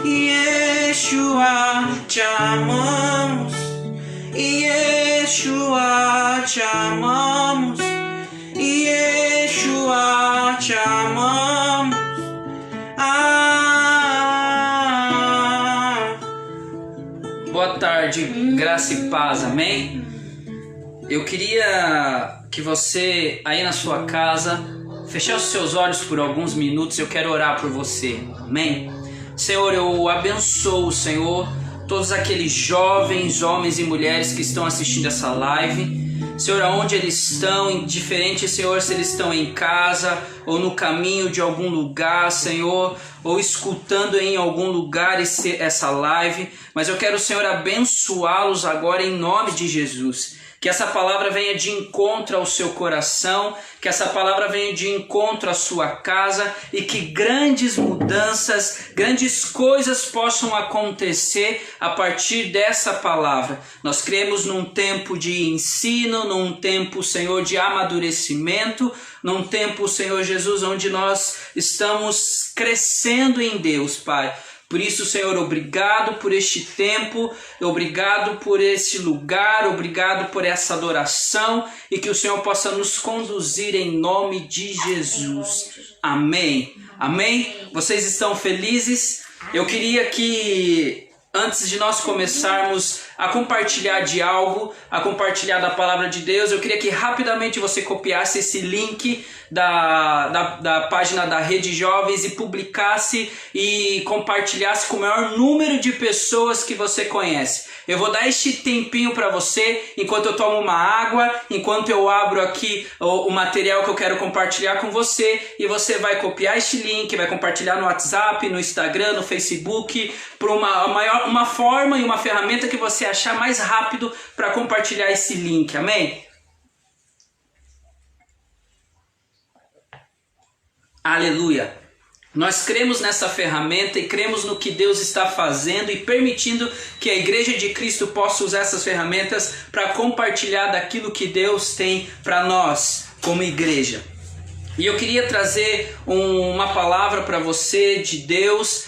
Yeshua, te amamos. Yeshua, te amamos. Yeshua, te amamos. Boa tarde, graça e paz, amém? Eu queria que você, aí na sua casa, fechasse os seus olhos por alguns minutos. Eu quero orar por você, amém? Senhor, eu abençoo, Senhor, todos aqueles jovens, homens e mulheres que estão assistindo essa live. Senhor, aonde eles estão, indiferente, Senhor, se eles estão em casa ou no caminho de algum lugar, Senhor, ou escutando em algum lugar essa live, mas eu quero, Senhor, abençoá-los agora em nome de Jesus. Que essa palavra venha de encontro ao seu coração, que essa palavra venha de encontro à sua casa e que grandes mudanças, grandes coisas possam acontecer a partir dessa palavra. Nós cremos num tempo de ensino, num tempo, Senhor, de amadurecimento, num tempo, Senhor Jesus, onde nós estamos crescendo em Deus, Pai. Por isso, Senhor, obrigado por este tempo, obrigado por esse lugar, obrigado por essa adoração e que o Senhor possa nos conduzir em nome de Jesus. Amém. Amém? Vocês estão felizes? Eu queria que, antes de nós começarmos a compartilhar de algo, a compartilhar da palavra de Deus, eu queria que rapidamente você copiasse esse link da página da Rede Jovens e publicasse e compartilhasse com o maior número de pessoas que você conhece. Eu vou dar este tempinho para você, enquanto eu tomo uma água, enquanto eu abro aqui o material que eu quero compartilhar com você, e você vai copiar este link, vai compartilhar no WhatsApp, no Instagram, no Facebook, por uma forma e uma ferramenta que você achar mais rápido para compartilhar esse link, amém? Aleluia! Nós cremos nessa ferramenta e cremos no que Deus está fazendo e permitindo que a Igreja de Cristo possa usar essas ferramentas para compartilhar daquilo que Deus tem para nós como igreja. E eu queria trazer uma palavra para você de Deus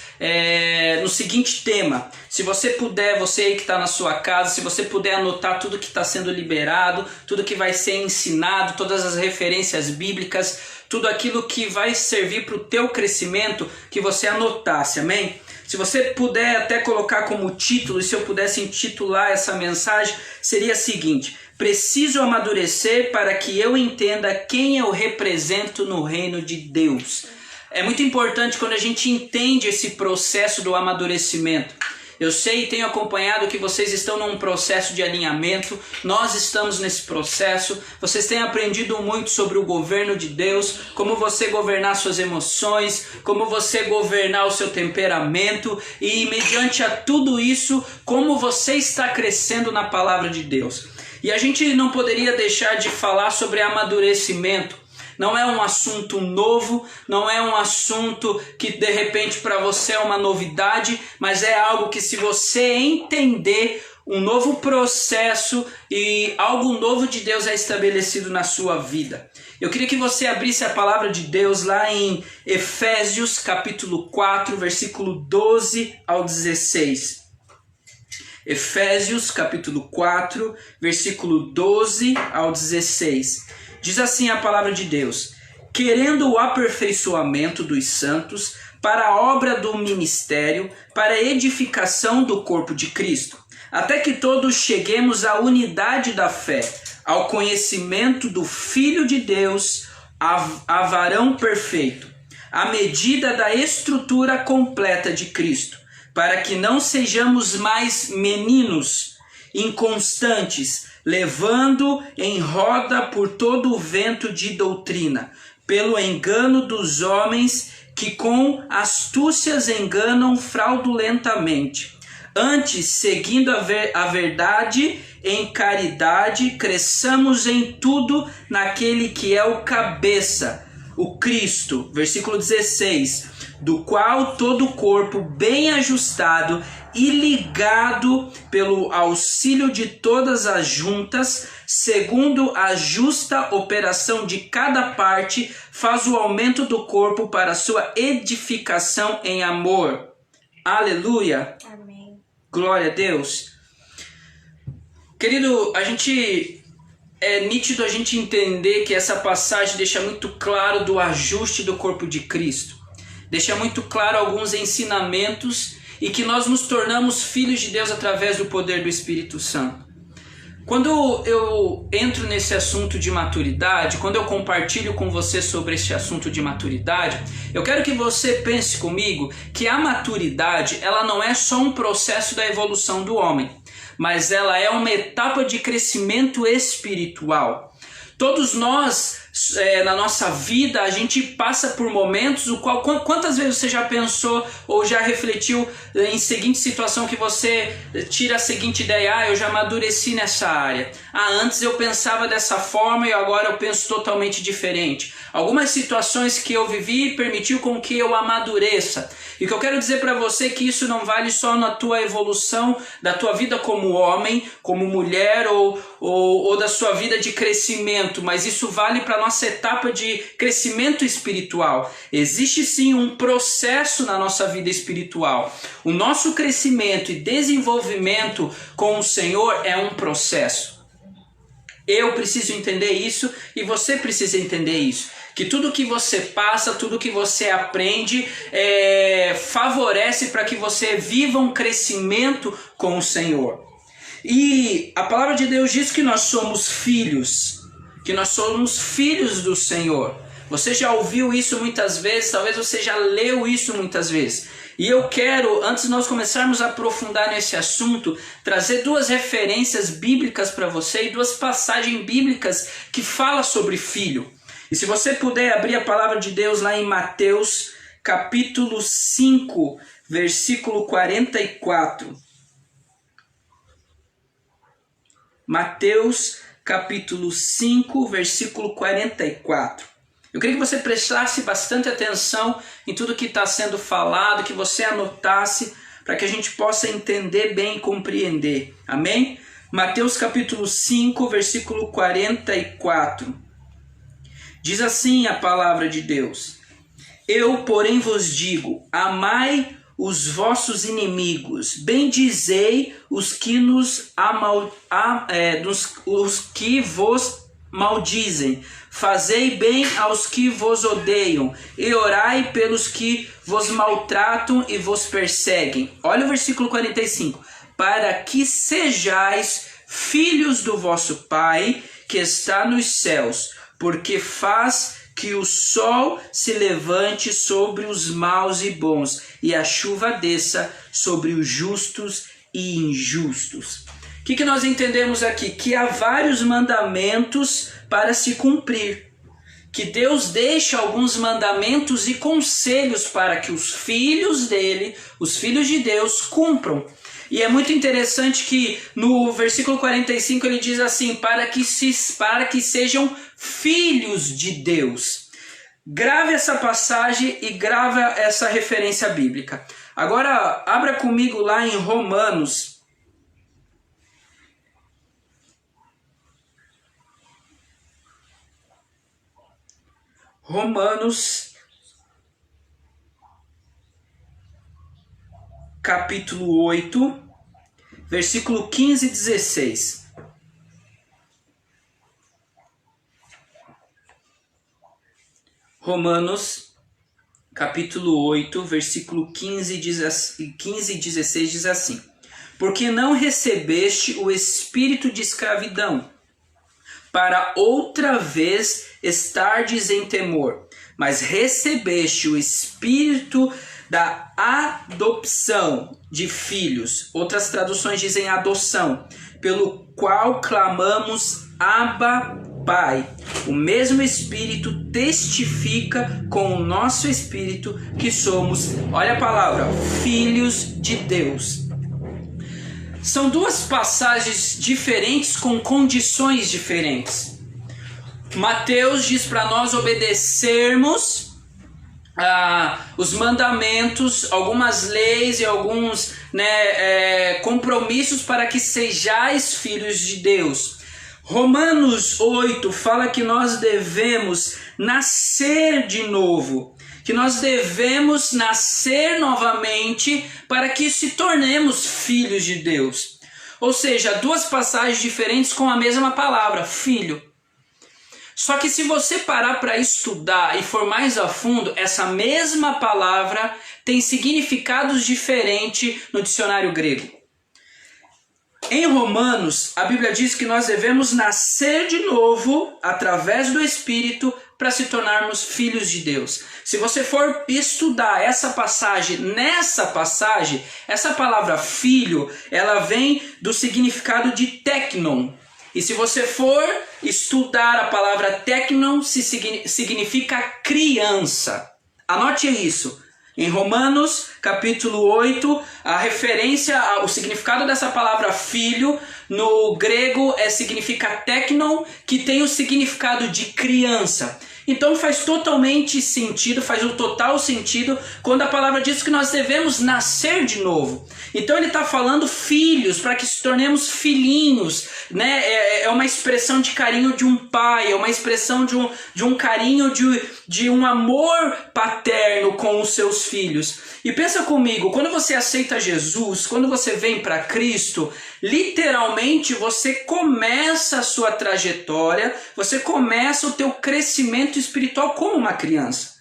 no seguinte tema. Se você puder, você aí que está na sua casa, se você puder anotar tudo que está sendo liberado, tudo que vai ser ensinado, todas as referências bíblicas, tudo aquilo que vai servir para o teu crescimento, que você anotasse, amém? Se você puder até colocar como título, e se eu pudesse intitular essa mensagem, seria a seguinte: preciso amadurecer para que eu entenda quem eu represento no reino de Deus. É muito importante quando a gente entende esse processo do amadurecimento. Eu sei e tenho acompanhado que vocês estão num processo de alinhamento, nós estamos nesse processo, vocês têm aprendido muito sobre o governo de Deus, como você governar suas emoções, como você governar o seu temperamento e mediante a tudo isso, como você está crescendo na palavra de Deus. E a gente não poderia deixar de falar sobre amadurecimento. Não é um assunto novo, não é um assunto que de repente para você é uma novidade, mas é algo que, se você entender, um novo processo e algo novo de Deus é estabelecido na sua vida. Eu queria que você abrisse a palavra de Deus lá em Efésios capítulo 4, versículo 12 ao 16. Efésios capítulo 4, versículo 12 ao 16. Diz assim a palavra de Deus: querendo o aperfeiçoamento dos santos para a obra do ministério, para a edificação do corpo de Cristo, até que todos cheguemos à unidade da fé, ao conhecimento do Filho de Deus, a varão perfeito, à medida da estrutura completa de Cristo, para que não sejamos mais meninos, inconstantes, levando em roda por todo o vento de doutrina, pelo engano dos homens que com astúcias enganam fraudulentamente. Antes, seguindo a verdade em caridade, cresçamos em tudo naquele que é o cabeça, o Cristo. Versículo 16. Do qual todo o corpo bem ajustado e ligado pelo auxílio de todas as juntas, segundo a justa operação de cada parte, faz o aumento do corpo para sua edificação em amor. Aleluia. Amém. Glória a Deus. Querido, é nítido a gente entender que essa passagem deixa muito claro do ajuste do corpo de Cristo. Deixa muito claro alguns ensinamentos e que nós nos tornamos filhos de Deus através do poder do Espírito Santo. Quando eu entro nesse assunto de maturidade, quando eu compartilho com você sobre esse assunto de maturidade, eu quero que você pense comigo que a maturidade, ela não é só um processo da evolução do homem, mas ela é uma etapa de crescimento espiritual. Todos nós, na nossa vida, a gente passa por momentos o qual, quantas vezes você já pensou ou já refletiu em seguinte situação que você tira a seguinte ideia: eu já amadureci nessa área. Antes eu pensava dessa forma e agora eu penso totalmente diferente. Algumas situações que eu vivi permitiu com que eu amadureça. E o que eu quero dizer para você é que isso não vale só na tua evolução da tua vida como homem, como mulher ou da sua vida de crescimento, mas isso vale para a nossa etapa de crescimento espiritual. Existe sim um processo na nossa vida espiritual. O nosso crescimento e desenvolvimento com o Senhor é um processo. Eu preciso entender isso e você precisa entender isso. Que tudo que você passa, tudo que você aprende, favorece para que você viva um crescimento com o Senhor. E a palavra de Deus diz que nós somos filhos do Senhor. Você já ouviu isso muitas vezes, talvez você já leu isso muitas vezes. E eu quero, antes de nós começarmos a aprofundar nesse assunto, trazer duas referências bíblicas para você e duas passagens bíblicas que falam sobre filho. E se você puder abrir a palavra de Deus lá em Mateus capítulo 5, versículo 44. Mateus capítulo 5, versículo 44. Eu queria que você prestasse bastante atenção em tudo que está sendo falado, que você anotasse, para que a gente possa entender bem e compreender. Amém? Mateus capítulo 5, versículo 44. Diz assim a palavra de Deus: Eu, porém, vos digo, amai os vossos inimigos, bendizei os que os que vos maldizem, fazei bem aos que vos odeiam, e orai pelos que vos maltratam e vos perseguem. Olha o versículo 45. Para que sejais filhos do vosso Pai que está nos céus, porque faz que o sol se levante sobre os maus e bons, e a chuva desça sobre os justos e injustos. O que nós entendemos aqui? Que há vários mandamentos para se cumprir. Que Deus deixa alguns mandamentos e conselhos para que os filhos dele, os filhos de Deus, cumpram. E é muito interessante que no versículo 45 ele diz assim: para que sejam filhos de Deus. Grave essa passagem e grave essa referência bíblica. Agora abra comigo lá em Romanos. Romanos capítulo 8, versículo 15 e 16. Romanos capítulo 8, versículo 15 e 16 diz assim: Porque não recebeste o espírito de escravidão, para outra vez estardes em temor, mas recebeste o espírito da adopção de filhos. Outras traduções dizem adoção, pelo qual clamamos Abba, Pai. O mesmo Espírito testifica com o nosso espírito que somos, olha a palavra, filhos de Deus. São duas passagens diferentes com condições diferentes. Mateus diz para nós obedecermos os mandamentos, algumas leis e alguns compromissos para que sejais filhos de Deus. Romanos 8 fala que nós devemos nascer de novo, que nós devemos nascer novamente para que se tornemos filhos de Deus. Ou seja, duas passagens diferentes com a mesma palavra, filho. Só que se você parar para estudar e for mais a fundo, essa mesma palavra tem significados diferentes no dicionário grego. Em Romanos, a Bíblia diz que nós devemos nascer de novo através do Espírito para se tornarmos filhos de Deus. Se você for estudar essa passagem, nessa passagem, essa palavra filho, ela vem do significado de teknon. E se você for estudar a palavra teknon, significa criança. Anote isso. Em Romanos, capítulo 8, a referência, o significado dessa palavra filho, no grego significa teknon, que tem o significado de criança. Então faz totalmente sentido, faz o total sentido quando a palavra diz que nós devemos nascer de novo. Então ele está falando filhos, para que se tornemos filhinhos, né? É uma expressão de carinho de um pai, é uma expressão de um carinho, de um amor paterno com os seus filhos. E pensa comigo, quando você aceita Jesus, quando você vem para Cristo, literalmente você começa a sua trajetória, você começa o teu crescimento espiritual como uma criança.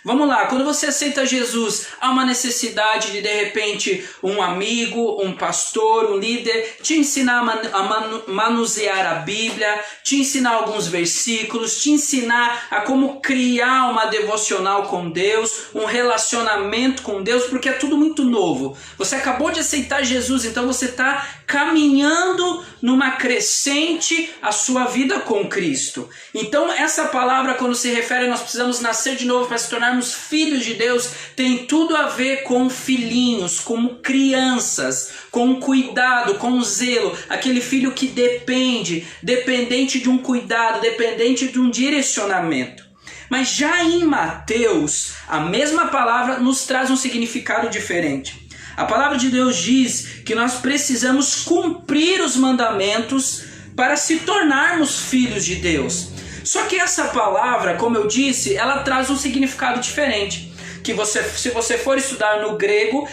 Vamos lá, quando você aceita Jesus, há uma necessidade de repente, um amigo, um pastor, um líder, te ensinar a manusear a Bíblia, te ensinar alguns versículos, te ensinar a como criar uma devocional com Deus, um relacionamento com Deus, porque é tudo muito novo. Você acabou de aceitar Jesus, então você está caminhando numa crescente a sua vida com Cristo. Então essa palavra, quando se refere a nós precisamos nascer de novo para se tornarmos filhos de Deus, tem tudo a ver com filhinhos, com crianças, com cuidado, com zelo, aquele filho que dependente de um cuidado, dependente de um direcionamento. Mas já em Mateus, a mesma palavra nos traz um significado diferente. A palavra de Deus diz que nós precisamos cumprir os mandamentos para se tornarmos filhos de Deus. Só que essa palavra, como eu disse, ela traz um significado diferente. Que se você for estudar no grego,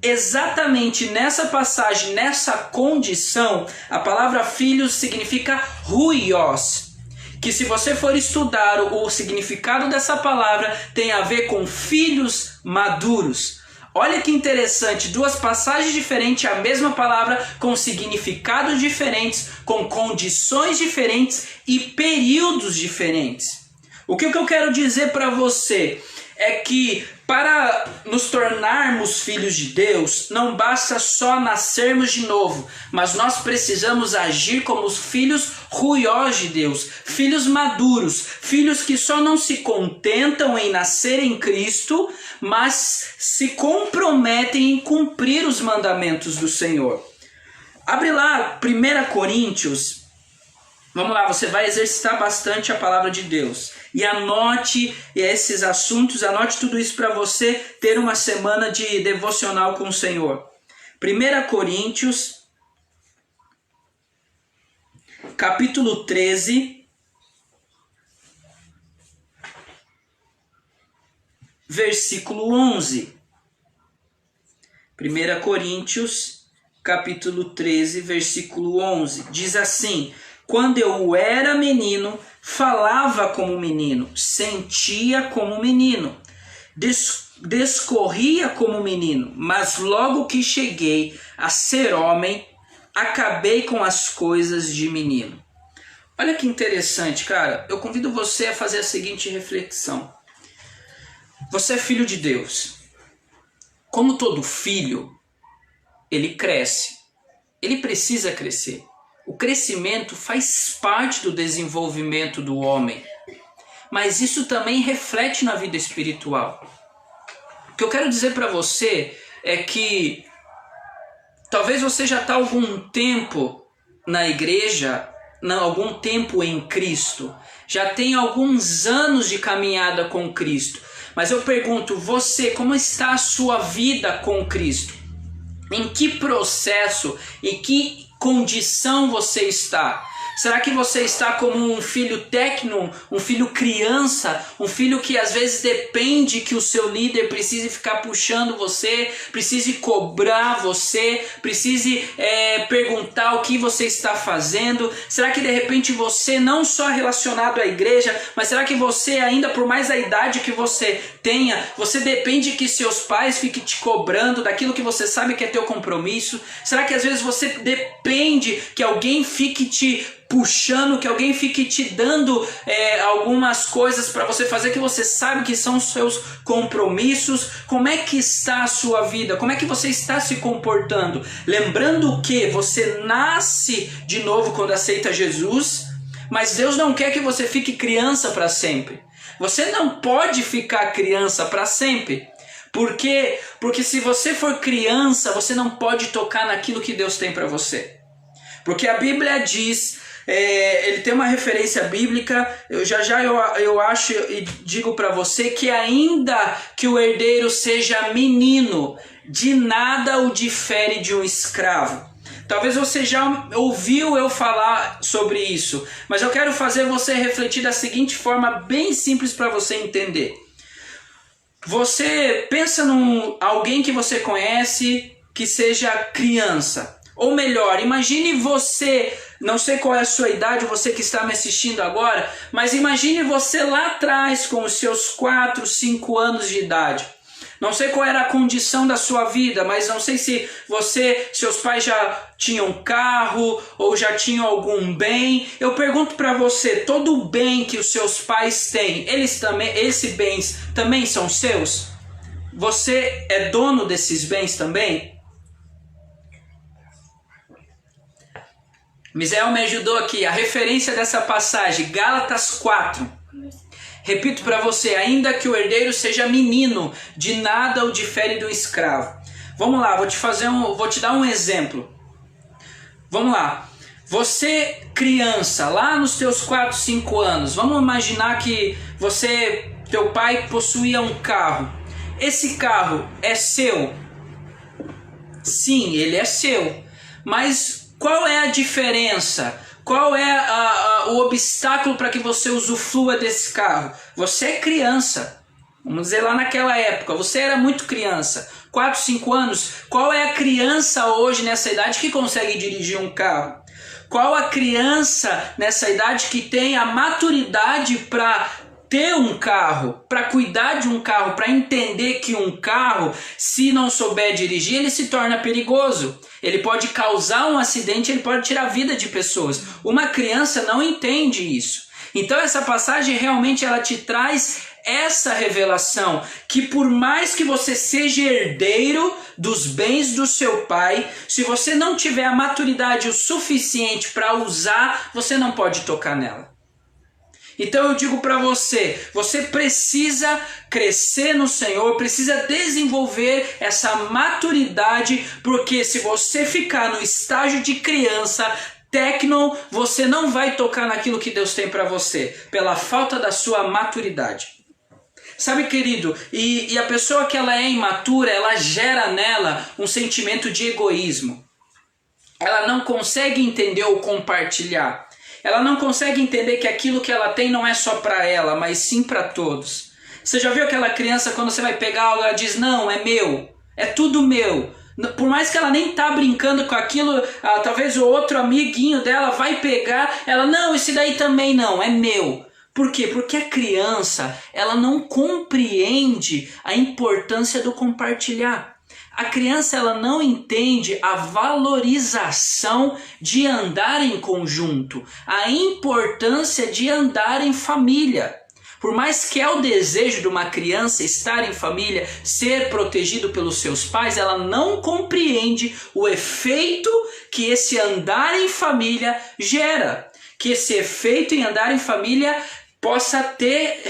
exatamente nessa passagem, nessa condição, a palavra filhos significa huios. Que se você for estudar o significado dessa palavra, tem a ver com filhos maduros. Olha que interessante, duas passagens diferentes, a mesma palavra com significados diferentes, com condições diferentes e períodos diferentes. O que eu quero dizer para você é que para nos tornarmos filhos de Deus, não basta só nascermos de novo, mas nós precisamos agir como os filhos ruiós de Deus, filhos maduros, filhos que só não se contentam em nascer em Cristo, mas se comprometem em cumprir os mandamentos do Senhor. Abre lá 1 Coríntios. Vamos lá, você vai exercitar bastante a palavra de Deus. E anote esses assuntos, anote tudo isso para você ter uma semana de devocional com o Senhor. 1 Coríntios, capítulo 13, versículo 11. 1 Coríntios, capítulo 13, versículo 11. Diz assim: quando eu era menino, falava como menino, sentia como menino, discorria como menino, mas logo que cheguei a ser homem, acabei com as coisas de menino. Olha que interessante, cara. Eu convido você a fazer a seguinte reflexão. Você é filho de Deus. Como todo filho, ele cresce. Ele precisa crescer. O crescimento faz parte do desenvolvimento do homem, mas isso também reflete na vida espiritual. O que eu quero dizer para você é que talvez você já está há algum tempo na igreja, algum tempo em Cristo, já tem alguns anos de caminhada com Cristo, mas eu pergunto, você, como está a sua vida com Cristo? Em que processo e que condição você está? Será que você está como um filho técnico, um filho criança, um filho que às vezes depende que o seu líder precise ficar puxando você, precise cobrar você, precise perguntar o que você está fazendo? Será que de repente você, não só relacionado à igreja, mas será que você ainda, por mais a idade que você tenha, você depende que seus pais fiquem te cobrando daquilo que você sabe que é teu compromisso? Será que às vezes você depende que alguém fique te puxando, que alguém fique te dando algumas coisas para você fazer que você sabe que são seus compromissos? Como é que está a sua vida? Como é que você está se comportando? Lembrando que você nasce de novo quando aceita Jesus, mas Deus não quer que você fique criança para sempre. Você não pode ficar criança para sempre. Por quê? Porque se você for criança, você não pode tocar naquilo que Deus tem para você. Porque a Bíblia diz, ele tem uma referência bíblica, eu acho e digo para você que ainda que o herdeiro seja menino, de nada o difere de um escravo. Talvez você já ouviu eu falar sobre isso, mas eu quero fazer você refletir da seguinte forma, bem simples para você entender. Você pensa em alguém que você conhece que seja criança. Ou melhor, imagine você, não sei qual é a sua idade, você que está me assistindo agora, mas imagine você lá atrás com os seus 4, 5 anos de idade. Não sei qual era a condição da sua vida, mas não sei se seus pais já tinham carro ou já tinham algum bem. Eu pergunto para você, todo o bem que os seus pais têm, esses bens também são seus? Você é dono desses bens também? Misael me ajudou aqui, a referência dessa passagem, Gálatas 4. Repito para você, ainda que o herdeiro seja menino, de nada o difere do escravo. Vamos lá, vou te dar um exemplo. Vamos lá. Você, criança, lá nos teus 4, 5 anos, vamos imaginar que teu pai possuía um carro. Esse carro é seu? Sim, ele é seu. Mas qual é a diferença? Qual é o obstáculo para que você usufrua desse carro? Você é criança. Vamos dizer lá naquela época, você era muito criança. 4, 5 anos. Qual é a criança hoje nessa idade que consegue dirigir um carro? Qual a criança nessa idade que tem a maturidade para ter um carro, para cuidar de um carro, para entender que um carro, se não souber dirigir, ele se torna perigoso. Ele pode causar um acidente, ele pode tirar a vida de pessoas. Uma criança não entende isso. Então essa passagem realmente ela te traz essa revelação, que por mais que você seja herdeiro dos bens do seu pai, se você não tiver a maturidade o suficiente para usar, você não pode tocar nela. Então eu digo para você, você precisa crescer no Senhor, precisa desenvolver essa maturidade, porque se você ficar no estágio de criança, técnico, você não vai tocar naquilo que Deus tem para você, pela falta da sua maturidade. Sabe, querido, e a pessoa que ela é imatura, ela gera nela um sentimento de egoísmo. Ela não consegue entender ou compartilhar. Ela não consegue entender que aquilo que ela tem não é só para ela, mas sim para todos. Você já viu aquela criança quando você vai pegar algo, ela diz, não, é meu, é tudo meu. Por mais que ela nem tá brincando com aquilo, talvez o outro amiguinho dela vai pegar, ela, não, esse daí também não, é meu. Por quê? Porque a criança, ela não compreende a importância do compartilhar. A criança ela não entende a valorização de andar em conjunto, a importância de andar em família. Por mais que é o desejo de uma criança estar em família, ser protegido pelos seus pais, ela não compreende o efeito que esse andar em família gera. Que esse efeito em andar em família possa ter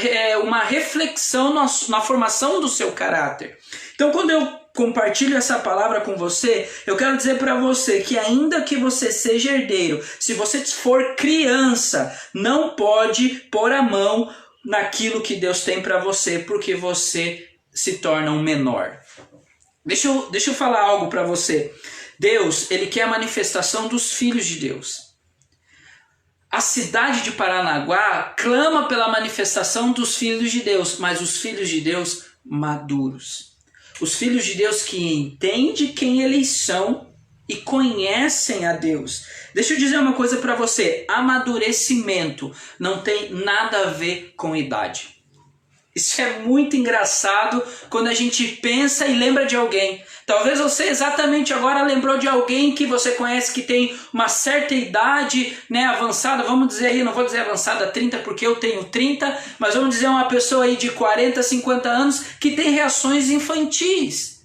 uma reflexão na formação do seu caráter. Então, quando eu compartilho essa palavra com você, eu quero dizer para você que ainda que você seja herdeiro, se você for criança, não pode pôr a mão naquilo que Deus tem para você, porque você se torna um menor. Deixa eu falar algo para você. Deus, ele quer a manifestação dos filhos de Deus. A cidade de Paranaguá clama pela manifestação dos filhos de Deus, mas os filhos de Deus maduros. Os filhos de Deus que entendem quem eles são e conhecem a Deus. Deixa eu dizer uma coisa para você. Amadurecimento não tem nada a ver com idade. Isso é muito engraçado quando a gente pensa e lembra de alguém. Talvez você exatamente agora lembrou de alguém que você conhece que tem uma certa idade, né, avançada, vamos dizer aí, não vou dizer avançada 30 porque eu tenho 30, mas vamos dizer uma pessoa aí de 40, 50 anos que tem reações infantis.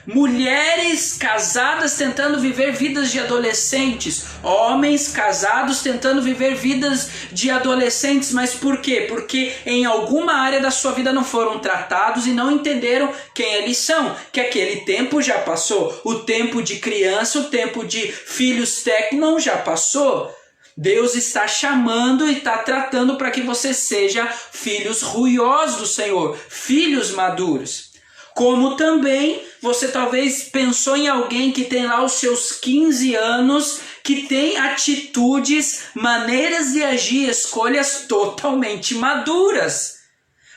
Mulheres casadas tentando viver vidas de adolescentes, homens casados tentando viver vidas de adolescentes, mas por quê? Porque em alguma área da sua vida não foram tratados e não entenderam quem eles são, que aquele tempo já passou, o tempo de criança, o tempo de filhos não já passou. Deus está chamando e está tratando para que você seja filhos ruiosos do Senhor, filhos maduros. Como também você talvez pensou em alguém que tem lá os seus 15 anos, que tem atitudes, maneiras de agir, escolhas totalmente maduras.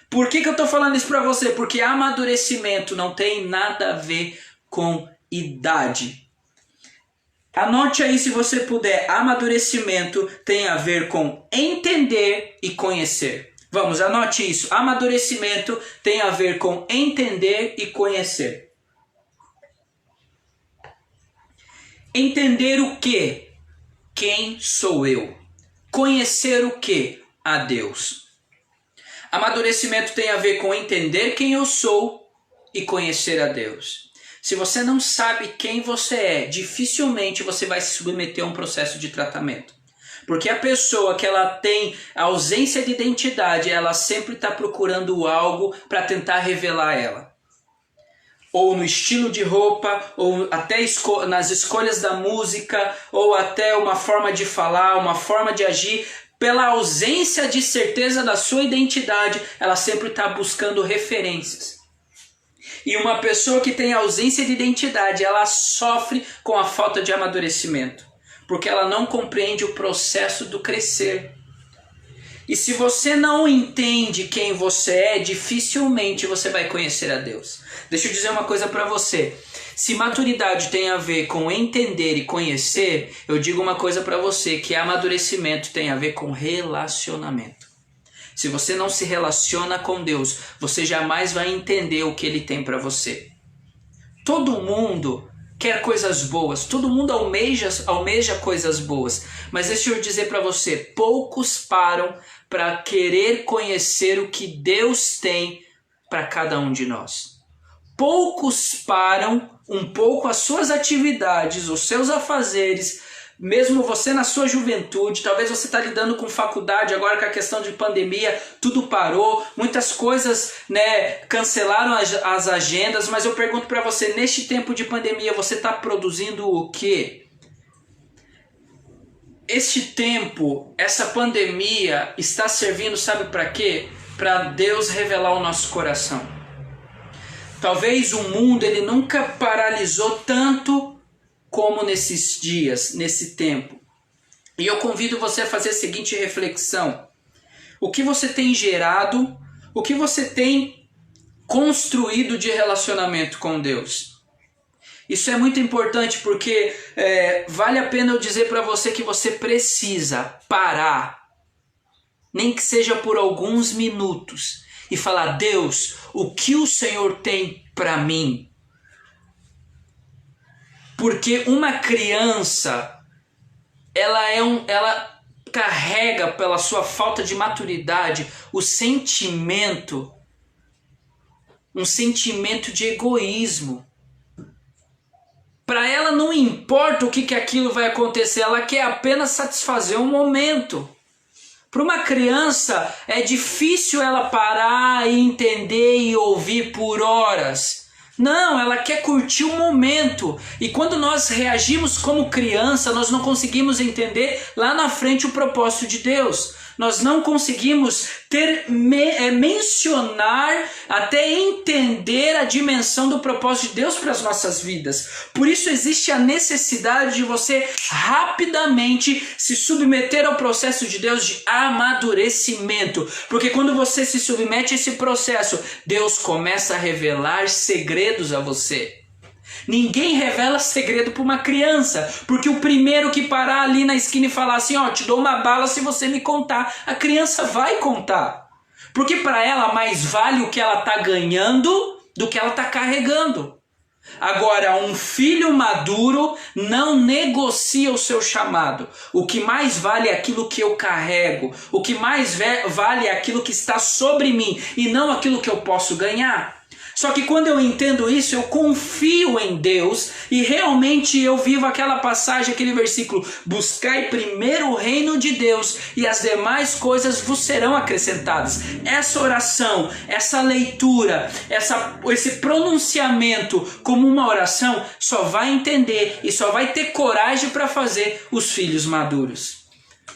Por que eu estou falando isso para você? Porque amadurecimento não tem nada a ver com idade. Anote aí se você puder, amadurecimento tem a ver com entender e conhecer. Vamos, anote isso. Amadurecimento tem a ver com entender e conhecer. Entender o quê? Quem sou eu? Conhecer o quê? A Deus. Amadurecimento tem a ver com entender quem eu sou e conhecer a Deus. Se você não sabe quem você é, dificilmente você vai se submeter a um processo de tratamento. Porque a pessoa que ela tem ausência de identidade, ela sempre está procurando algo para tentar revelar ela. Ou no estilo de roupa, ou até nas escolhas da música, ou até uma forma de falar, uma forma de agir. Pela ausência de certeza da sua identidade, ela sempre está buscando referências. E uma pessoa que tem ausência de identidade, ela sofre com a falta de amadurecimento. Porque ela não compreende o processo do crescer. E se você não entende quem você é, dificilmente você vai conhecer a Deus. Deixa eu dizer uma coisa para você. Se maturidade tem a ver com entender e conhecer, eu digo uma coisa para você, que amadurecimento tem a ver com relacionamento. Se você não se relaciona com Deus, você jamais vai entender o que Ele tem para você. Todo mundo quer coisas boas, todo mundo almeja coisas boas, mas deixa eu dizer para você, poucos param para querer conhecer o que Deus tem para cada um de nós. Poucos param um pouco as suas atividades, os seus afazeres, mesmo você na sua juventude, talvez você está lidando com faculdade, agora com a questão de pandemia, tudo parou, muitas coisas, né, cancelaram as agendas, mas eu pergunto para você, neste tempo de pandemia, você está produzindo o quê? Este tempo, essa pandemia está servindo, sabe para quê? Para Deus revelar o nosso coração. Talvez o mundo ele nunca paralisou tanto como nesses dias, nesse tempo. E eu convido você a fazer a seguinte reflexão. O que você tem gerado, o que você tem construído de relacionamento com Deus? Isso é muito importante porque vale a pena eu dizer para você que você precisa parar, nem que seja por alguns minutos, e falar, Deus, o que o Senhor tem para mim? Porque uma criança, ela carrega pela sua falta de maturidade um sentimento de egoísmo. Para ela não importa o que aquilo vai acontecer, ela quer apenas satisfazer um momento. Para uma criança é difícil ela parar e entender e ouvir por horas. Não, ela quer curtir o momento. E quando nós reagimos como criança, nós não conseguimos entender lá na frente o propósito de Deus. Nós não conseguimos mencionar, até entender a dimensão do propósito de Deus para as nossas vidas. Por isso existe a necessidade de você rapidamente se submeter ao processo de Deus de amadurecimento. Porque quando você se submete a esse processo, Deus começa a revelar segredos a você. Ninguém revela segredo para uma criança, porque o primeiro que parar ali na esquina e falar assim, ó, te dou uma bala se você me contar, a criança vai contar. Porque para ela mais vale o que ela está ganhando do que ela está carregando. Agora, um filho maduro não negocia o seu chamado. O que mais vale é aquilo que eu carrego. O que mais vale é aquilo que está sobre mim e não aquilo que eu posso ganhar. Só que quando eu entendo isso, eu confio em Deus e realmente eu vivo aquela passagem, aquele versículo: buscai primeiro o reino de Deus e as demais coisas vos serão acrescentadas. Essa oração, essa leitura, esse pronunciamento como uma oração só vai entender e só vai ter coragem para fazer os filhos maduros.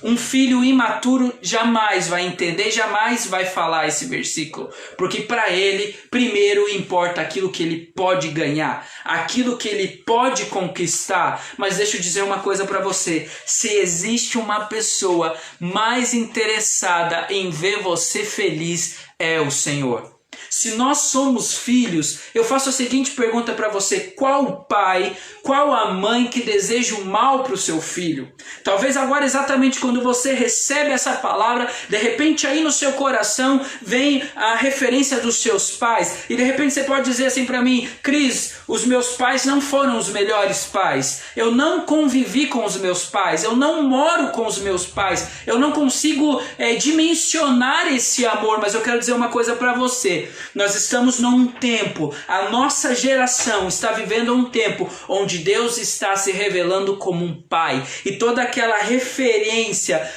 Um filho imaturo jamais vai entender, jamais vai falar esse versículo, porque para ele primeiro importa aquilo que ele pode ganhar, aquilo que ele pode conquistar. Mas deixa eu dizer uma coisa para você: se existe uma pessoa mais interessada em ver você feliz, é o Senhor. Se nós somos filhos, eu faço a seguinte pergunta para você: qual o pai, qual a mãe que deseja o mal para o seu filho? Talvez agora, exatamente quando você recebe essa palavra, de repente aí no seu coração vem a referência dos seus pais, e de repente você pode dizer assim para mim: Cris, os meus pais não foram os melhores pais, eu não convivi com os meus pais, eu não moro com os meus pais, eu não consigo dimensionar esse amor. Mas eu quero dizer uma coisa para você: nós estamos num tempo, a nossa geração está vivendo um tempo onde Deus está se revelando como um pai, e toda aquela referência,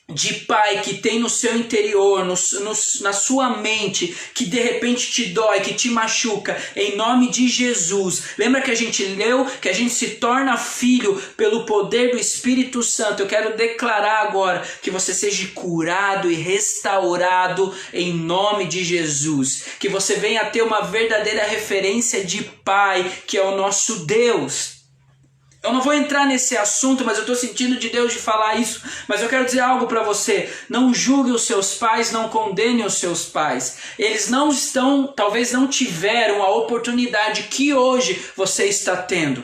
de pai que tem no seu interior, na sua mente, que de repente te dói, que te machuca, em nome de Jesus. Lembra que a gente leu que a gente se torna filho pelo poder do Espírito Santo? Eu quero declarar agora que você seja curado e restaurado em nome de Jesus, que você venha a ter uma verdadeira referência de pai, que é o nosso Deus. Eu não vou entrar nesse assunto, mas eu estou sentindo de Deus de falar isso. Mas eu quero dizer algo para você: não julgue os seus pais, não condene os seus pais. Eles não estão, talvez não tiveram a oportunidade que hoje você está tendo.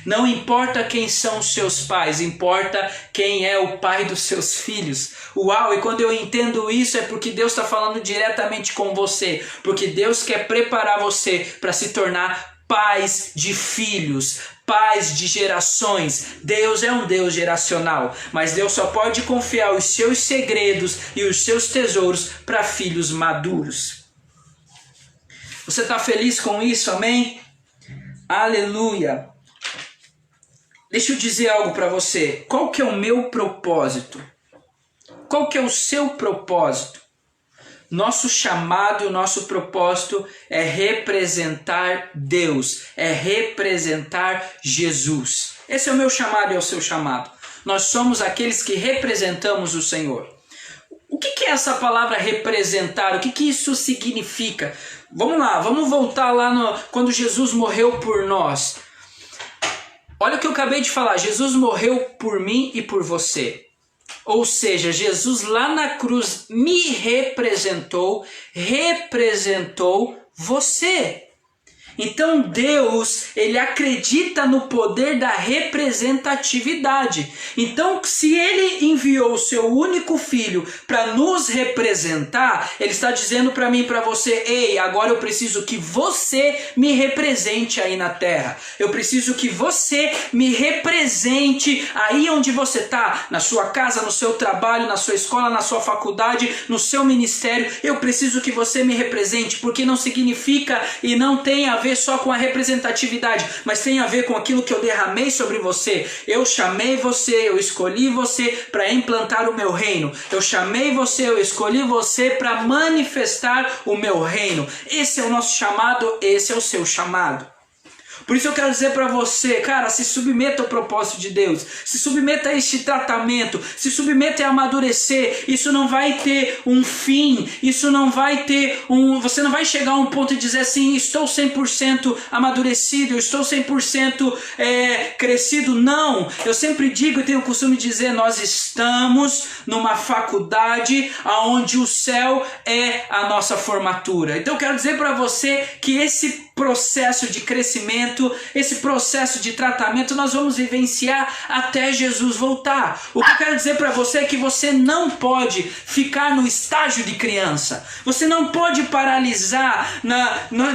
Não importa quem são os seus pais, importa quem é o pai dos seus filhos. Uau, e quando eu entendo isso é porque Deus está falando diretamente com você. Porque Deus quer preparar você para se tornar pais de filhos, pais de gerações. Deus é um Deus geracional, mas Deus só pode confiar os seus segredos e os seus tesouros para filhos maduros. Você está feliz com isso? Amém? Aleluia! Deixa eu dizer algo para você. Qual que é o meu propósito? Qual que é o seu propósito? Nosso chamado e o nosso propósito é representar Deus, é representar Jesus. Esse é o meu chamado e é o seu chamado. Nós somos aqueles que representamos o Senhor. O que é essa palavra representar? O que isso significa? Vamos lá, vamos voltar lá quando Jesus morreu por nós. Olha o que eu acabei de falar: Jesus morreu por mim e por você. Ou seja, Jesus lá na cruz me representou você. Então Deus, ele acredita no poder da representatividade. Então, se ele enviou o seu único filho para nos representar, ele está dizendo para mim e para você: ei, agora eu preciso que você me represente aí na terra. Eu preciso que você me represente aí onde você está, na sua casa, no seu trabalho, na sua escola, na sua faculdade, no seu ministério. Eu preciso que você me represente, porque não significa e não tem a ver só com a representatividade, mas tem a ver com aquilo que eu derramei sobre você. Eu chamei você, eu escolhi você para implantar o meu reino. Eu chamei você, eu escolhi você para manifestar o meu reino. Esse é o nosso chamado, esse é o seu chamado. Por isso eu quero dizer para você, cara, se submeta ao propósito de Deus, se submeta a este tratamento, se submeta a amadurecer. Isso não vai ter um fim, isso não vai ter você não vai chegar a um ponto de dizer assim, estou 100% amadurecido, eu estou 100% crescido. Não, eu sempre digo e tenho o costume de dizer, nós estamos numa faculdade onde o céu é a nossa formatura. Então eu quero dizer para você que esse processo de crescimento, esse processo de tratamento, nós vamos vivenciar até Jesus voltar. O que eu quero dizer para você é que você não pode ficar no estágio de criança. Você não pode paralisar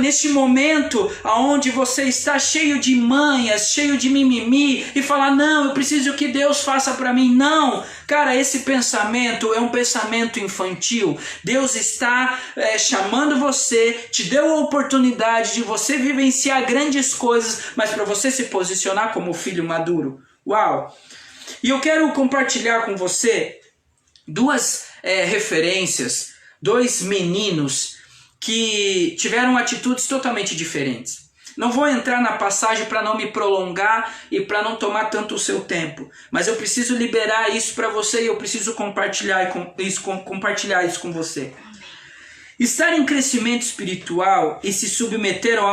neste momento onde você está cheio de manhas, cheio de mimimi e falar, não, eu preciso que Deus faça para mim. Não, cara, esse pensamento é um pensamento infantil. Deus está chamando você, te deu a oportunidade de você vivenciar grandes coisas, mas para você se posicionar como filho maduro. Uau! E eu quero compartilhar com você duas referências, dois meninos que tiveram atitudes totalmente diferentes. Não vou entrar na passagem para não me prolongar e para não tomar tanto o seu tempo, mas eu preciso liberar isso para você e eu preciso compartilhar isso com você. Estar em crescimento espiritual e se submeter ao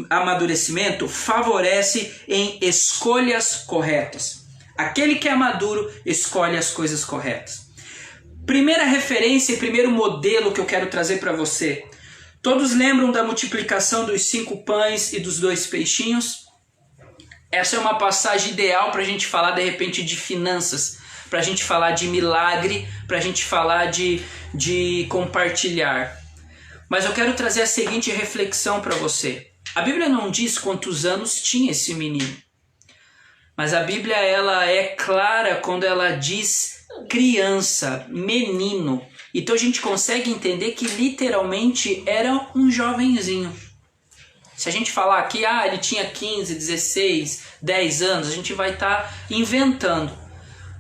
amadurecimento favorece em escolhas corretas. Aquele que é maduro escolhe as coisas corretas. Primeira referência e primeiro modelo que eu quero trazer para você. Todos lembram da multiplicação dos 5 pães e dos 2 peixinhos? Essa é uma passagem ideal para a gente falar de repente de finanças, para a gente falar de milagre, para a gente falar de compartilhar. Mas eu quero trazer a seguinte reflexão para você. A Bíblia não diz quantos anos tinha esse menino, mas a Bíblia ela é clara quando ela diz criança, menino. Então a gente consegue entender que literalmente era um jovenzinho. Se a gente falar aqui, ele tinha 15, 16, 10 anos, a gente vai estar inventando.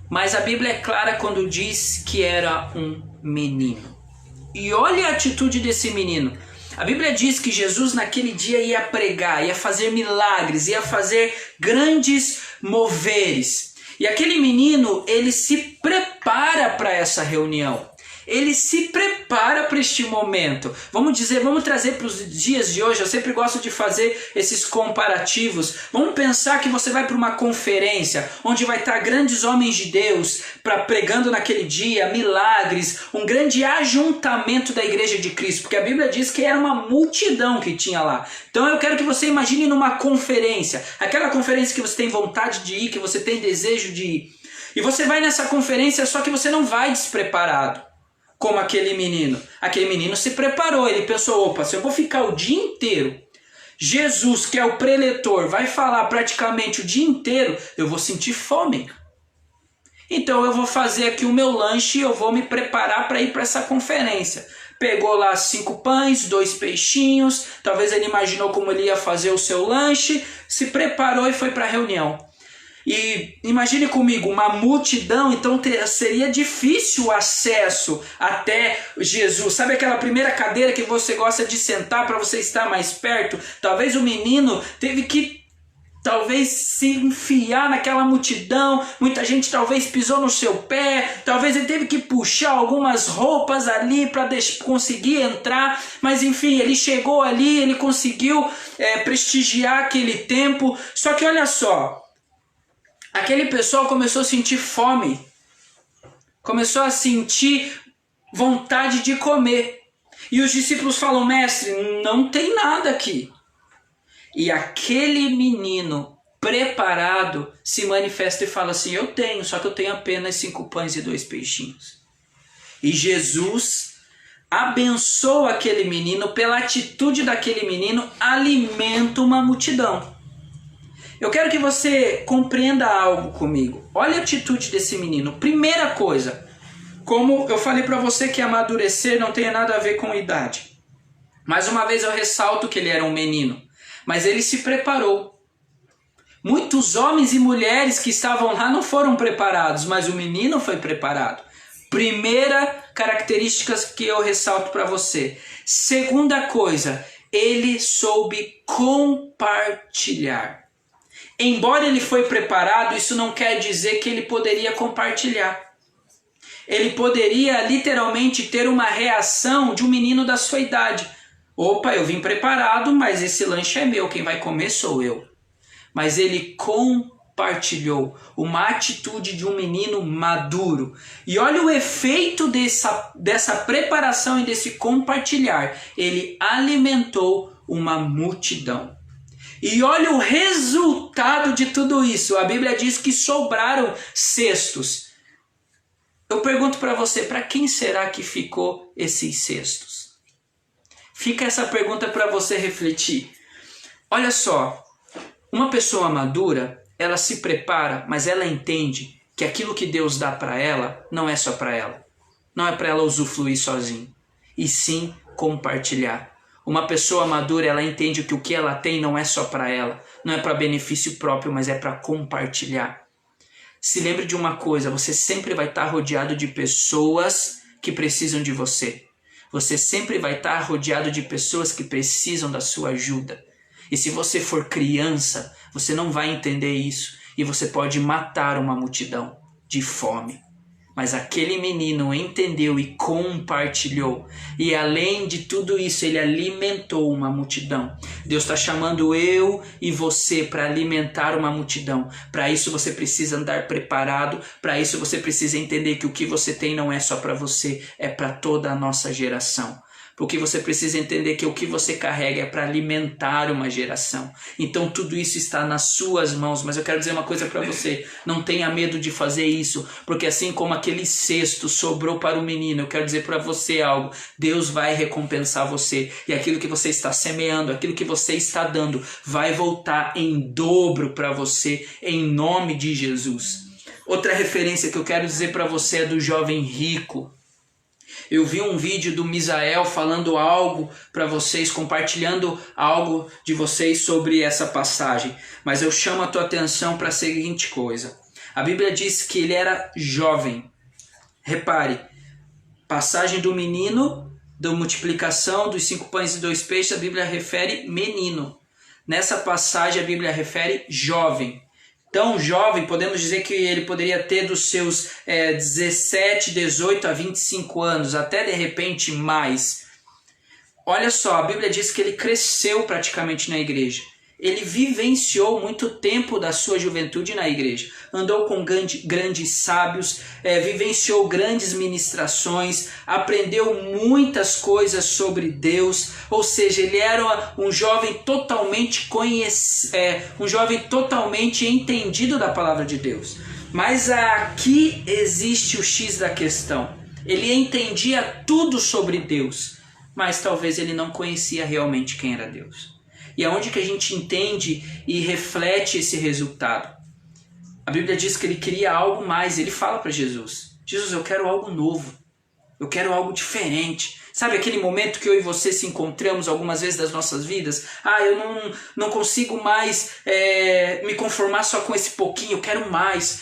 Mas a Bíblia é clara quando diz que era um menino. E olha a atitude desse menino. A Bíblia diz que Jesus naquele dia ia pregar, ia fazer milagres, ia fazer grandes moveres. E aquele menino, ele se prepara para essa reunião. Ele se prepara para este momento. Vamos trazer para os dias de hoje. Eu sempre gosto de fazer esses comparativos. Vamos pensar que você vai para uma conferência onde vai estar grandes homens de Deus pregando naquele dia, milagres, um grande ajuntamento da igreja de Cristo, porque a Bíblia diz que era uma multidão que tinha lá. Então eu quero que você imagine numa conferência, aquela conferência que você tem vontade de ir, que você tem desejo de ir. E você vai nessa conferência, só que você não vai despreparado. Como aquele menino. Aquele menino se preparou, ele pensou, opa, se eu vou ficar o dia inteiro, Jesus, que é o preletor, vai falar praticamente o dia inteiro, eu vou sentir fome. Então eu vou fazer aqui o meu lanche e eu vou me preparar para ir para essa conferência. Pegou lá 5 pães, 2 peixinhos, talvez ele imaginou como ele ia fazer o seu lanche, se preparou e foi para a reunião. E imagine comigo, uma multidão, então seria difícil o acesso até Jesus. Sabe aquela primeira cadeira que você gosta de sentar para você estar mais perto? Talvez o menino teve que se enfiar naquela multidão, muita gente talvez pisou no seu pé, talvez ele teve que puxar algumas roupas ali para conseguir entrar, mas enfim, ele chegou ali, ele conseguiu prestigiar aquele tempo. Só que olha só, aquele pessoal começou a sentir fome, começou a sentir vontade de comer. E os discípulos falam, mestre, não tem nada aqui. E aquele menino preparado se manifesta e fala assim, eu tenho, só que eu tenho apenas 5 pães e 2 peixinhos. E Jesus abençoa aquele menino, pela atitude daquele menino, alimenta uma multidão. Eu quero que você compreenda algo comigo. Olha a atitude desse menino. Primeira coisa, como eu falei para você que amadurecer não tem nada a ver com idade. Mais uma vez eu ressalto que ele era um menino, mas ele se preparou. Muitos homens e mulheres que estavam lá não foram preparados, mas o menino foi preparado. Primeira característica que eu ressalto para você. Segunda coisa, ele soube compartilhar. Embora ele foi preparado, isso não quer dizer que ele poderia compartilhar. Ele poderia literalmente ter uma reação de um menino da sua idade. Opa, eu vim preparado, mas esse lanche é meu, quem vai comer sou eu. Mas ele compartilhou, uma atitude de um menino maduro. E olha o efeito dessa preparação e desse compartilhar. Ele alimentou uma multidão. E olha o resultado de tudo isso. A Bíblia diz que sobraram cestos. Eu pergunto para você, para quem será que ficou esses cestos? Fica essa pergunta para você refletir. Olha só, uma pessoa madura, ela se prepara, mas ela entende que aquilo que Deus dá para ela não é só para ela. Não é para ela usufruir sozinha, e sim compartilhar. Uma pessoa madura, ela entende que o que ela tem não é só para ela, não é para benefício próprio, mas é para compartilhar. Se lembre de uma coisa, você sempre vai estar rodeado de pessoas que precisam de você. Você sempre vai estar rodeado de pessoas que precisam da sua ajuda. E se você for criança, você não vai entender isso. E você pode matar uma multidão de fome. Mas aquele menino entendeu e compartilhou. E além de tudo isso, ele alimentou uma multidão. Deus está chamando eu e você para alimentar uma multidão. Para isso você precisa andar preparado. Para isso você precisa entender que o que você tem não é só para você, é para toda a nossa geração. Porque você precisa entender que o que você carrega é para alimentar uma geração. Então tudo isso está nas suas mãos. Mas eu quero dizer uma coisa para você. Não tenha medo de fazer isso. Porque assim como aquele cesto sobrou para o menino, eu quero dizer para você algo. Deus vai recompensar você. E aquilo que você está semeando, aquilo que você está dando, vai voltar em dobro para você, em nome de Jesus. Outra referência que eu quero dizer para você é do jovem rico. Eu vi um vídeo do Misael falando algo para vocês, compartilhando algo de vocês sobre essa passagem. Mas eu chamo a tua atenção para a seguinte coisa. A Bíblia diz que ele era jovem. Repare, passagem do menino, da multiplicação dos 5 pães e 2 peixes, a Bíblia refere menino. Nessa passagem a Bíblia refere jovem. Tão jovem, podemos dizer que ele poderia ter dos seus 17, 18 a 25 anos, até de repente mais. Olha só, a Bíblia diz que ele cresceu praticamente na igreja. Ele vivenciou muito tempo da sua juventude na igreja. Andou com grandes sábios, vivenciou grandes ministrações, aprendeu muitas coisas sobre Deus. Ou seja, ele era um jovem totalmente um jovem totalmente entendido da palavra de Deus. Mas aqui existe o X da questão. Ele entendia tudo sobre Deus, mas talvez ele não conhecia realmente quem era Deus. E aonde que a gente entende e reflete esse resultado? A Bíblia diz que ele queria algo mais. Ele fala para Jesus, Jesus, eu quero algo novo. Eu quero algo diferente. Sabe aquele momento que eu e você se encontramos algumas vezes das nossas vidas? Eu não consigo mais me conformar só com esse pouquinho. Eu quero mais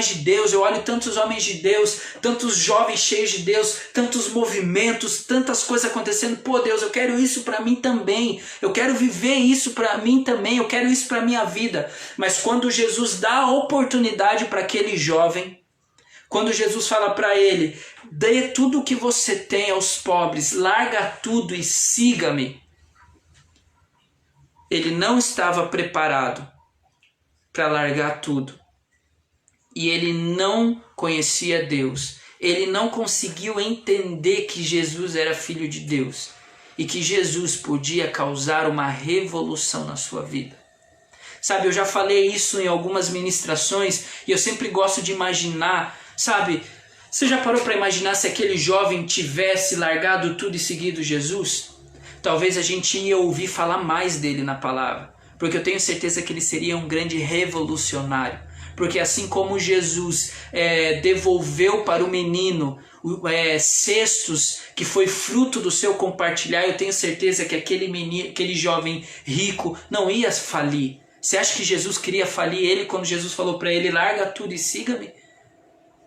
de Deus. Eu olho tantos homens de Deus, tantos jovens cheios de Deus, tantos movimentos, tantas coisas acontecendo. Pô, Deus, eu quero isso para mim também. Eu quero viver isso para mim também. Eu quero isso para minha vida. Mas quando Jesus dá a oportunidade para aquele jovem, quando Jesus fala para ele, dê tudo o que você tem aos pobres, larga tudo e siga-me. Ele não estava preparado para largar tudo. E ele não conhecia Deus. Ele não conseguiu entender que Jesus era filho de Deus. E que Jesus podia causar uma revolução na sua vida. Sabe, eu já falei isso em algumas ministrações e eu sempre gosto de imaginar. Sabe, você já parou para imaginar se aquele jovem tivesse largado tudo e seguido Jesus? Talvez a gente ia ouvir falar mais dele na palavra, porque eu tenho certeza que ele seria um grande revolucionário. Porque assim como Jesus devolveu para o menino cestos que foi fruto do seu compartilhar, eu tenho certeza que aquele jovem rico não ia falir. Você acha que Jesus queria falir ele quando Jesus falou para ele, larga tudo e siga-me?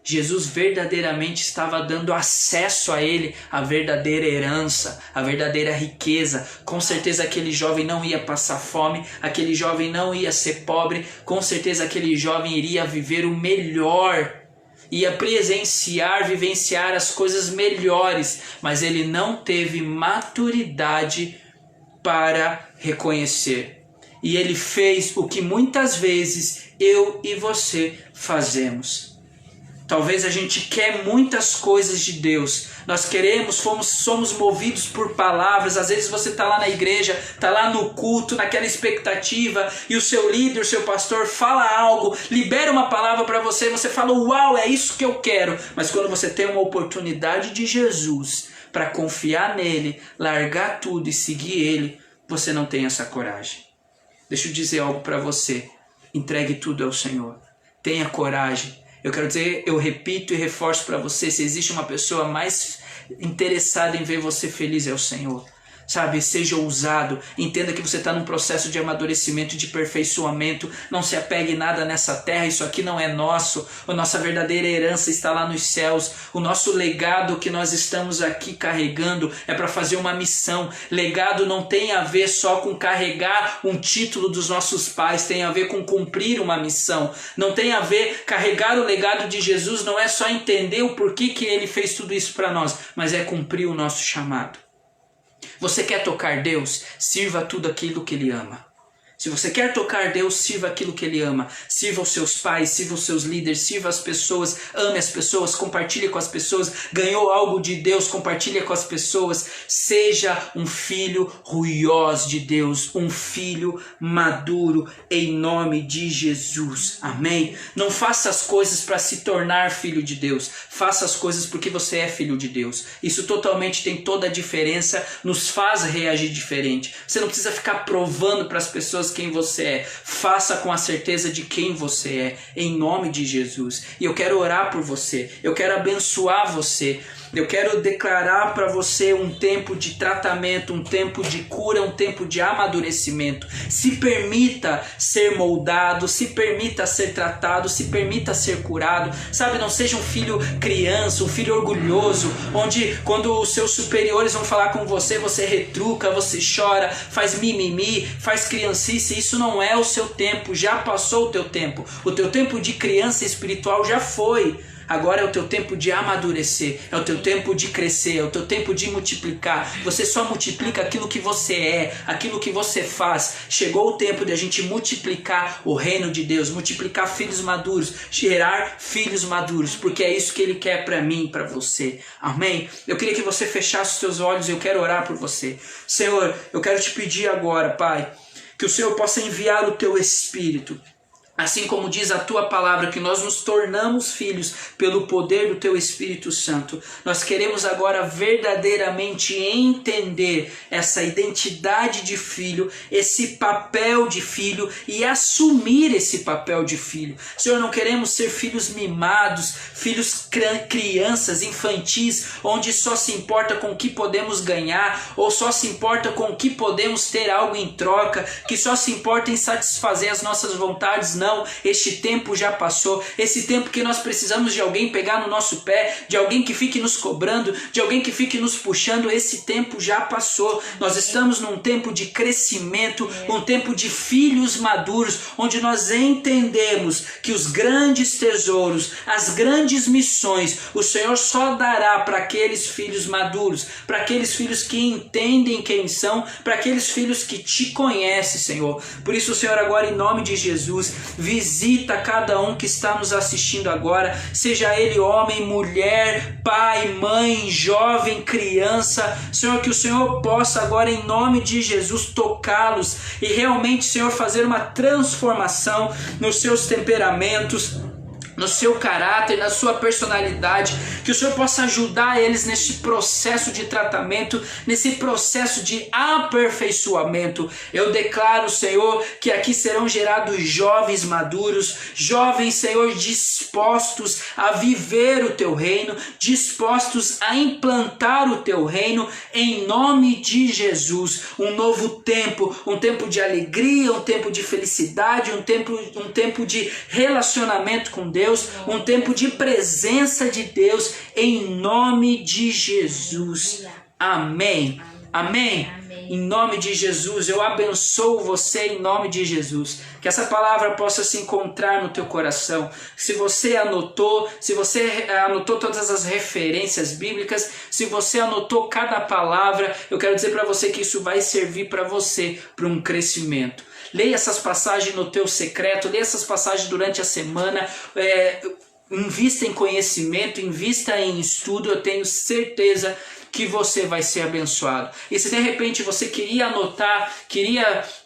Jesus verdadeiramente estava dando acesso a ele, a verdadeira herança, a verdadeira riqueza. Com certeza aquele jovem não ia passar fome, aquele jovem não ia ser pobre, com certeza aquele jovem iria viver o melhor, ia presenciar, vivenciar as coisas melhores, mas ele não teve maturidade para reconhecer. E ele fez o que muitas vezes eu e você fazemos. Talvez a gente quer muitas coisas de Deus. Nós queremos, somos movidos por palavras. Às vezes você está lá na igreja, está lá no culto, naquela expectativa, e o seu líder, o seu pastor fala algo, libera uma palavra para você, você fala, uau, é isso que eu quero. Mas quando você tem uma oportunidade de Jesus, para confiar nele, largar tudo e seguir ele, você não tem essa coragem. Deixa eu dizer algo para você. Entregue tudo ao Senhor. Tenha coragem. Eu quero dizer, eu repito e reforço para você, se existe uma pessoa mais interessada em ver você feliz é o Senhor. Sabe, seja ousado, entenda que você está num processo de amadurecimento, de aperfeiçoamento, não se apegue nada nessa terra, isso aqui não é nosso, a nossa verdadeira herança está lá nos céus, o nosso legado que nós estamos aqui carregando é para fazer uma missão. Legado não tem a ver só com carregar um título dos nossos pais, tem a ver com cumprir uma missão, não tem a ver, carregar o legado de Jesus não é só entender o porquê que ele fez tudo isso para nós, mas é cumprir o nosso chamado. Você quer tocar Deus? Sirva tudo aquilo que Ele ama. Se você quer tocar Deus, sirva aquilo que Ele ama. Sirva os seus pais, sirva os seus líderes, sirva as pessoas, ame as pessoas, compartilhe com as pessoas. Ganhou algo de Deus, compartilhe com as pessoas. Seja um filho ruioso de Deus, um filho maduro, em nome de Jesus. Amém? Não faça as coisas para se tornar filho de Deus. Faça as coisas porque você é filho de Deus. Isso totalmente tem toda a diferença, nos faz reagir diferente. Você não precisa ficar provando para as pessoas quem você é. Faça com a certeza de quem você é, em nome de Jesus. E eu quero orar por você, eu quero abençoar você, eu quero declarar para você um tempo de tratamento, um tempo de cura, um tempo de amadurecimento. Se permita ser moldado, se permita ser tratado, se permita ser curado. Sabe, não seja um filho criança, um filho orgulhoso, onde quando os seus superiores vão falar com você, você retruca, você chora, faz mimimi, faz criancice. Isso não é o seu tempo, já passou o teu tempo. O teu tempo de criança espiritual já foi. Agora é o teu tempo de amadurecer, é o teu tempo de crescer, é o teu tempo de multiplicar. Você só multiplica aquilo que você é, aquilo que você faz. Chegou o tempo de a gente multiplicar o reino de Deus, multiplicar filhos maduros, gerar filhos maduros, porque é isso que Ele quer para mim e para você. Amém? Eu queria que você fechasse os seus olhos e eu quero orar por você. Senhor, eu quero te pedir agora, Pai, que o Senhor possa enviar o teu Espírito. Assim como diz a tua palavra, que nós nos tornamos filhos pelo poder do teu Espírito Santo. Nós queremos agora verdadeiramente entender essa identidade de filho, esse papel de filho e assumir esse papel de filho. Senhor, não queremos ser filhos mimados, filhos crianças, infantis, onde só se importa com o que podemos ganhar ou só se importa com o que podemos ter algo em troca, que só se importa em satisfazer as nossas vontades. Não, este tempo já passou, esse tempo que nós precisamos de alguém pegar no nosso pé, de alguém que fique nos cobrando, de alguém que fique nos puxando, esse tempo já passou. Nós estamos num tempo de crescimento, um tempo de filhos maduros, onde nós entendemos que os grandes tesouros, as grandes missões, o Senhor só dará para aqueles filhos maduros, para aqueles filhos que entendem quem são, para aqueles filhos que te conhecem, Senhor. Por isso, Senhor, agora em nome de Jesus, visita cada um que está nos assistindo agora, seja ele homem, mulher, pai, mãe, jovem, criança. Senhor, que o Senhor possa agora em nome de Jesus tocá-los e realmente, Senhor, fazer uma transformação nos seus temperamentos, no seu caráter, na sua personalidade, que o Senhor possa ajudar eles nesse processo de tratamento, nesse processo de aperfeiçoamento. Eu declaro, Senhor, que aqui serão gerados jovens maduros, jovens, Senhor, dispostos a viver o teu reino, dispostos a implantar o teu reino, em nome de Jesus. Um novo tempo, um tempo de alegria, um tempo de felicidade, um tempo de relacionamento com Deus, Deus, um tempo de presença de Deus, em nome de Jesus. Amém. Amém. Em nome de Jesus, eu abençoo você em nome de Jesus. Que essa palavra possa se encontrar no teu coração. Se você anotou todas as referências bíblicas, se você anotou cada palavra, eu quero dizer para você que isso vai servir para você, para um crescimento. Leia essas passagens no teu secreto, leia essas passagens durante a semana, invista em conhecimento, invista em estudo, eu tenho certeza que você vai ser abençoado. E se de repente você queria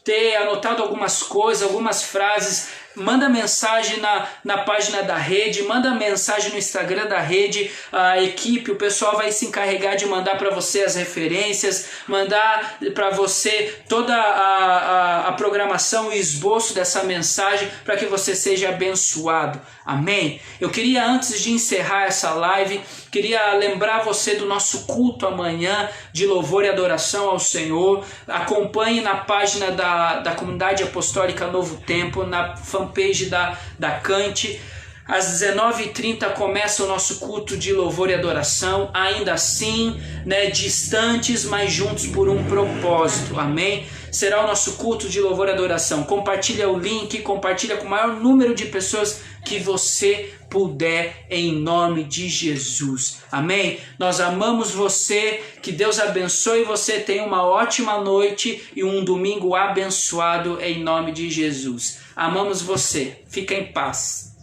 ter anotado algumas coisas, algumas frases, manda mensagem na página da rede, manda mensagem no Instagram da rede, a equipe, o pessoal vai se encarregar de mandar para você as referências, mandar para você toda a programação e esboço dessa mensagem para que você seja abençoado. Amém? Eu queria, antes de encerrar essa live, queria lembrar você do nosso culto amanhã de louvor e adoração ao Senhor. Acompanhe na página da Comunidade Apostólica Novo Tempo, na fanpage da Cante. Às 19h30 começa o nosso culto de louvor e adoração, ainda assim, distantes, mas juntos por um propósito, amém? Será o nosso culto de louvor e adoração. Compartilha o link, compartilha com o maior número de pessoas que você puder, em nome de Jesus, amém? Nós amamos você, que Deus abençoe você, tenha uma ótima noite e um domingo abençoado em nome de Jesus. Amamos você, fica em paz.